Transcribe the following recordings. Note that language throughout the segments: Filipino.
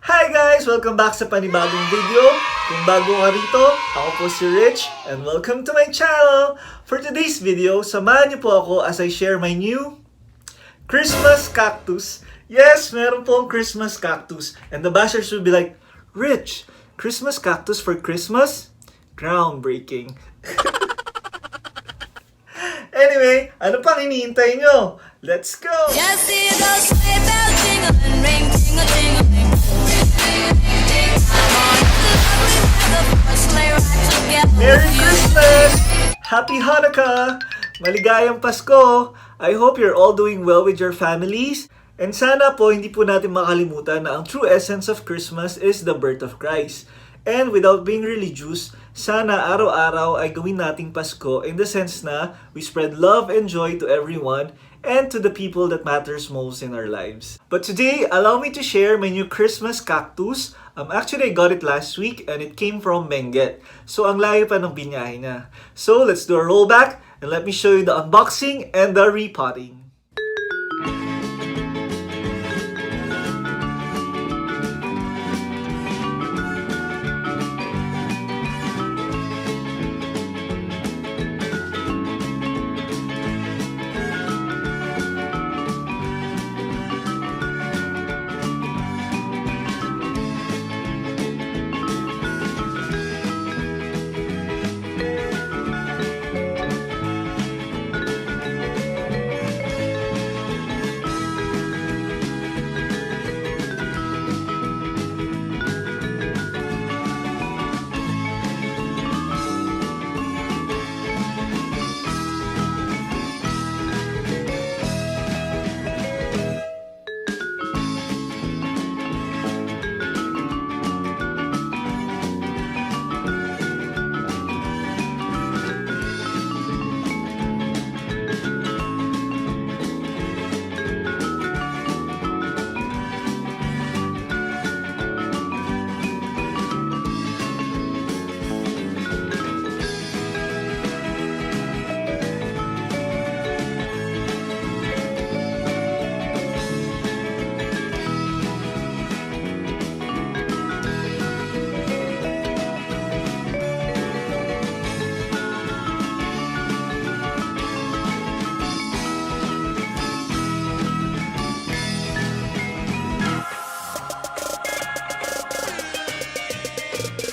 Hi guys! Welcome back sa panibagong video. Kung bago ka rito, ako po si Rich and welcome to my channel. For today's video, samahan niyo po ako as I share my new Christmas cactus. Yes, meron po ang Christmas cactus. And the bashers will be like, Rich, Christmas cactus for Christmas? Groundbreaking. Anyway, ano pang iniintay nyo? Let's go! Just see those sleigh bells jingling, ring, ting-a-ting-a-ting. I'm on the lovely weather for a sleigh ride together. Merry Christmas! Happy Hanukkah! Maligayang Pasko! I hope you're all doing well with your families. And sana po hindi po natin makalimutan na ang true essence of Christmas is the birth of Christ. And without being religious, sana araw-araw ay gawin nating Pasko in the sense na we spread love and joy to everyone and to the people that matters most in our lives. But today, allow me to share my new Christmas cactus. Actually, I got it last week and it came from Benguet. So, ang layo pa ng binyahe niya. So, let's do a rollback and let me show you the unboxing and the repotting.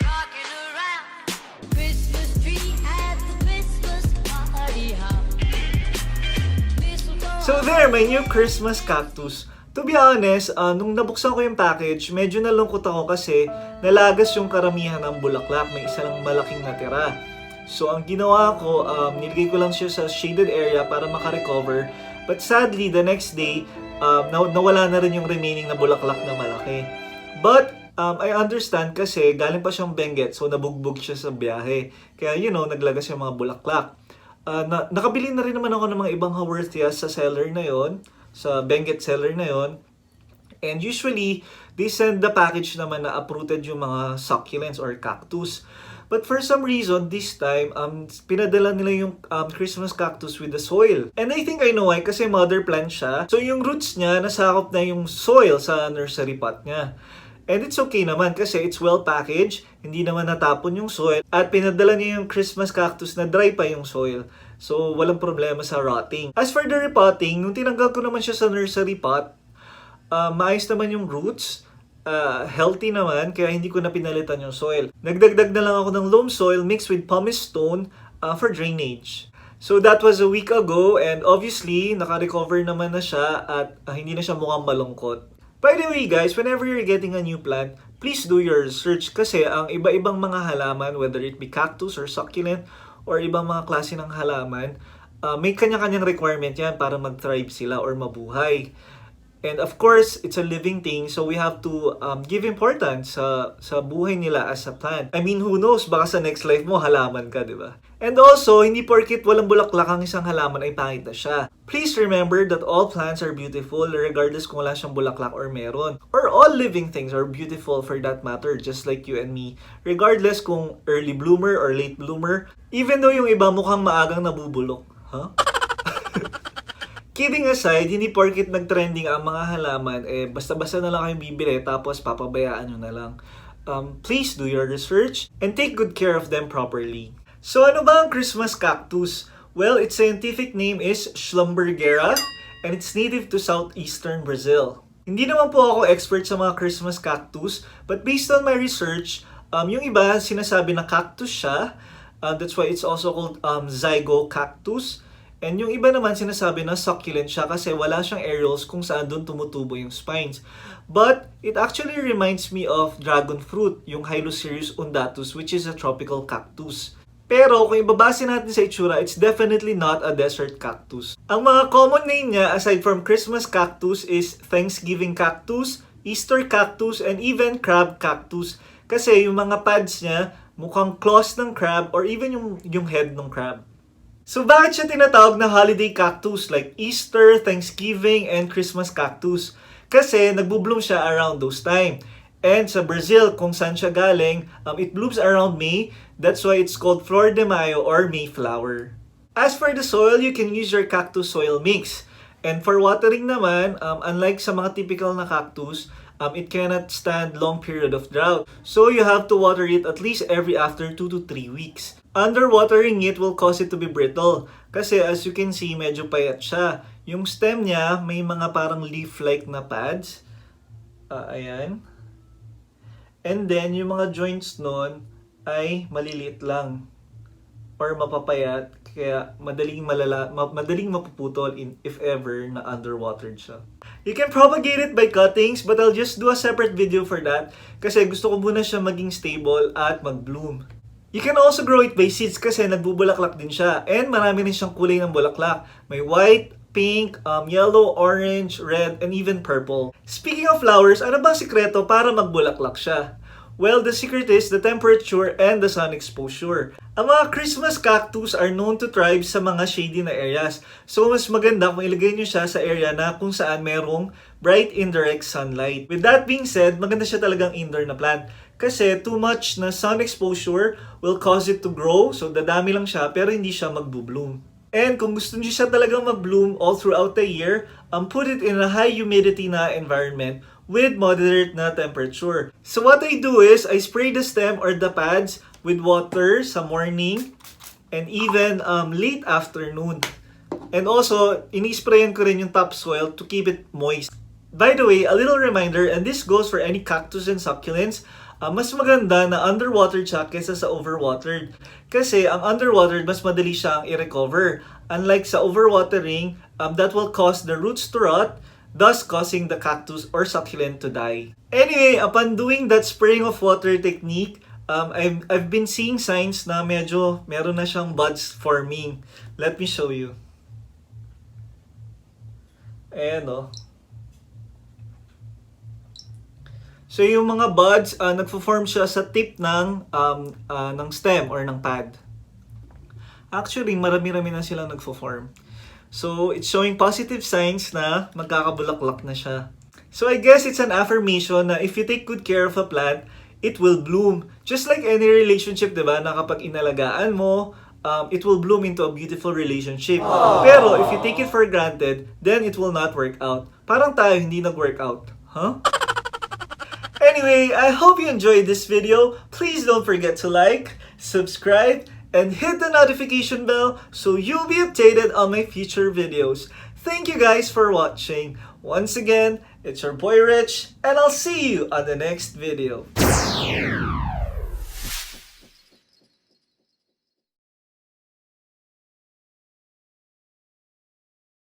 Rocking around Christmas tree at the Christmas party hop. Mistletoe. So there, my new Christmas cactus. To be honest, nung nabuksan ko yung package, medyo nalungkot ako kasi nalagas yung karamihan ng bulaklak. May isa lang malaking natira. So ang ginawa ko, nilagay ko lang siya sa shaded area para makarecover. But sadly, the next day, nawala na rin yung remaining na bulaklak na malaki. But I understand kasi galing pa siyang Benguet, so nabugbog siya sa biyahe. Kaya naglagas yung mga bulaklak. Nakabili na rin naman ako ng mga ibang haworthias sa seller na yon, sa Benguet seller na yon. And usually, they send the package naman na uprooted yung mga succulents or cactus. But for some reason, this time, pinadala nila yung Christmas cactus with the soil. And I think I know why, kasi mother plant siya. So yung roots niya, nasakop na yung soil sa nursery pot niya. And it's okay naman kasi it's well packaged, hindi naman natapon yung soil, at pinadala niya yung Christmas cactus na dry pa yung soil. So walang problema sa rotting. As for the repotting, nung tinanggal ko naman siya sa nursery pot, maayos naman yung roots, healthy naman, kaya hindi ko na pinalitan yung soil. Nagdagdag na lang ako ng loam soil mixed with pumice stone for drainage. So that was a week ago and obviously naka-recover naman na siya at hindi na siya mukhang malungkot. By the way guys, whenever you're getting a new plant, please do your research kasi ang iba-ibang mga halaman, whether it be cactus or succulent or ibang mga klase ng halaman, may kanya-kanyang requirement yan para mag-thrive sila or mabuhay. And of course, it's a living thing, so we have to give importance sa buhay nila as a plant. I mean, who knows, baka sa next life mo, halaman ka, di ba? And also, hindi porkit walang bulaklak ang isang halaman ay pangit na siya. Please remember that all plants are beautiful regardless kung wala siyang bulaklak or meron. Or all living things are beautiful for that matter, just like you and me. Regardless kung early bloomer or late bloomer, even though yung iba mukhang maagang nabubulok. Huh? kidding aside, hindi porkit nag-trending ang mga halaman, basta-basta na lang kayong bibili tapos papabayaan nyo na lang. Please do your research and take good care of them properly. So ano ba ang Christmas cactus? Well, its scientific name is Schlumbergera and it's native to southeastern Brazil. Hindi naman po ako expert sa mga Christmas cactus, but based on my research, yung iba sinasabi na cactus siya. That's why it's also called zygocactus. And yung iba naman sinasabi na succulent siya kasi wala siyang areoles kung saan doon tumutubo yung spines. But it actually reminds me of dragon fruit, yung Hylocereus undatus, which is a tropical cactus. Pero kung ibabase natin sa itsura, it's definitely not a desert cactus. Ang mga common name niya aside from Christmas cactus is Thanksgiving cactus, Easter cactus, and even crab cactus. Kasi yung mga pads niya mukhang claws ng crab or even yung head ng crab. So bakit siya tinatawag na holiday cactus like Easter, Thanksgiving, and Christmas cactus? Kasi nagbo-bloom siya around those time. And sa Brazil, kung saan siya galing, it blooms around May. That's why it's called Flor de Mayo or Mayflower. As for the soil, you can use your cactus soil mix. And for watering naman, unlike sa mga typical na cactus, it cannot stand long period of drought. So you have to water it at least every after 2 to 3 weeks. Underwatering it will cause it to be brittle. Kasi as you can see, medyo payat siya. Yung stem niya, may mga parang leaf-like na pads. Ayan. And then, yung mga joints nun ay maliliit lang or mapapayat, kaya madaling mapuputol if ever na underwatered siya. You can propagate it by cuttings, but I'll just do a separate video for that kasi gusto ko muna siya maging stable at mag-bloom. You can also grow it by seeds kasi nagbubulaklak din siya and marami rin siyang kulay ng bulaklak. May white, pink, yellow, orange, red, and even purple. Speaking of flowers, ano bang sikreto para magbulaklak siya? Well, the secret is the temperature and the sun exposure. Ang mga Christmas cactus are known to thrive sa mga shady na areas. So, mas maganda kung ilagay nyo siya sa area na kung saan merong bright indirect sunlight. With that being said, maganda siya talagang indoor na plant. Kasi too much na sun exposure will cause it to grow. So, dadami lang siya pero hindi siya magbo-bloom. And kung gusto niyo siya talagang mag-bloom all throughout the year, put it in a high humidity na environment with moderate na temperature. So what I do is, I spray the stem or the pads with water sa morning and even late afternoon. And also, ini-sprayan ko rin yung topsoil to keep it moist. By the way, a little reminder, and this goes for any cactus and succulents, mas maganda na underwatered siya kesa sa overwatered. Kasi ang underwatered, mas madali siyang i-recover. Unlike sa overwatering, that will cause the roots to rot, thus causing the cactus or succulent to die. Anyway, upon doing that spraying of water technique, I've been seeing signs na medyo meron na siyang buds forming. Let me show you. Ayan o. So yung mga buds, nagfo-form siya sa tip ng stem or ng pad. Actually, marami-rami na silang nagfo-form. So, it's showing positive signs na magkakabulaklak na siya. So, I guess it's an affirmation na if you take good care of a plant, it will bloom. Just like any relationship, diba, na kapag inalagaan mo, it will bloom into a beautiful relationship. Pero, if you take it for granted, then it will not work out. Parang tayo hindi nag-work out. Huh? Anyway, I hope you enjoyed this video. Please don't forget to like, subscribe, and hit the notification bell so you'll be updated on my future videos. Thank you guys for watching. Once again, it's your boy Rich, and I'll see you on the next video.